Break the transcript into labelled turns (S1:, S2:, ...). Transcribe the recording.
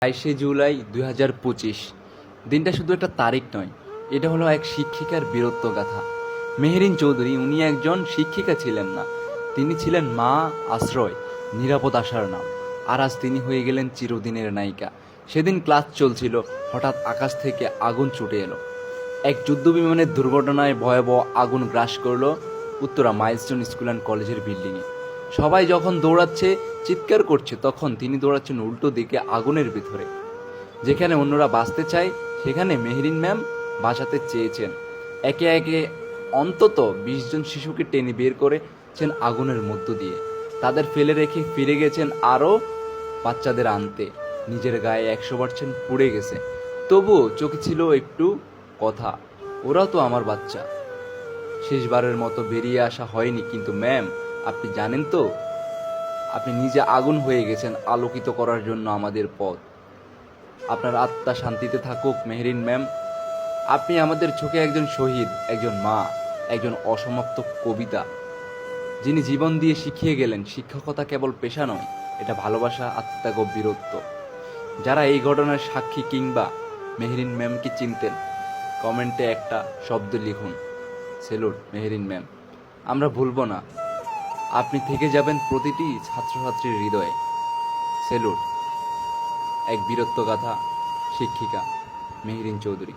S1: 22শে জুলাই 2025। দিনটা শুধু একটা তারিখ নয়, এটা হলো এক শিক্ষিকার বীরত্বগাথা। মেহেরিন চৌধুরী উনি একজন শিক্ষিকা ছিলেন না, তিনি ছিলেন মা, আশ্রয়, নিরাপদ আশার নাম। আর আজ তিনি হয়ে গেলেন চিরদিনের নায়িকা। সেদিন ক্লাস চলছিল, হঠাৎ আকাশ থেকে আগুন ছুটে এলো। এক যুদ্ধবিমানের দুর্ঘটনায় ভয়াবহ আগুন গ্রাস করলো উত্তরা মাইলস্টোন স্কুল অ্যান্ড কলেজের বিল্ডিংয়ে। সবাই যখন দৌড়াচ্ছে, চিৎকার করছে, তখন তিনি দৌড়াচ্ছেন উল্টো দিকে আগুনের ভিতরে। যেখানে অন্যরা বাঁচতে চায়, সেখানে মেহেরিন ম্যাম বাঁচাতে চেয়েছেন। একে একে অন্তত 20 জন শিশুকে টেনে বের করেছেন আগুনের মধ্য দিয়ে। তাদের ফেলে রেখে ফিরে গেছেন আরও বাচ্চাদের আনতে। নিজের গায়ে 100% পুড়ে গেছে, তবুও চোখে ছিল একটু কথা, ওরাও তো আমার বাচ্চা। শেষবারের মতো বেরিয়ে আসা হয়নি, কিন্তু ম্যাম, আপনি জানেন তো, আপনি নিজে আগুন হয়ে গেছেন আলোকিত করার জন্য আমাদের পথ। আপনার আত্মা শান্তিতে থাকুক মেহেরিন ম্যাম। আপনি আমাদের চোখে একজন শহীদ, একজন মা, একজন অসমাপ্ত কবিতা, যিনি জীবন দিয়ে শিখিয়ে গেলেন শিক্ষকতা কেবল পেশা নয়, এটা ভালোবাসা, আত্মত্যাগ ও বীরত্ব। যারা এই ঘটনার সাক্ষী কিংবা মেহেরিন ম্যামকে চিনতেন, কমেন্টে একটা শব্দ লিখুন, সেলুট মেহেরিন ম্যাম। আমরা ভুলব না, আপনি থেকে যাবেন প্রতিটি ছাত্রছাত্রীর হৃদয়ে। সেলুট। এক বীরত্বগাথা, শিক্ষিকা মেহেরিন চৌধুরী।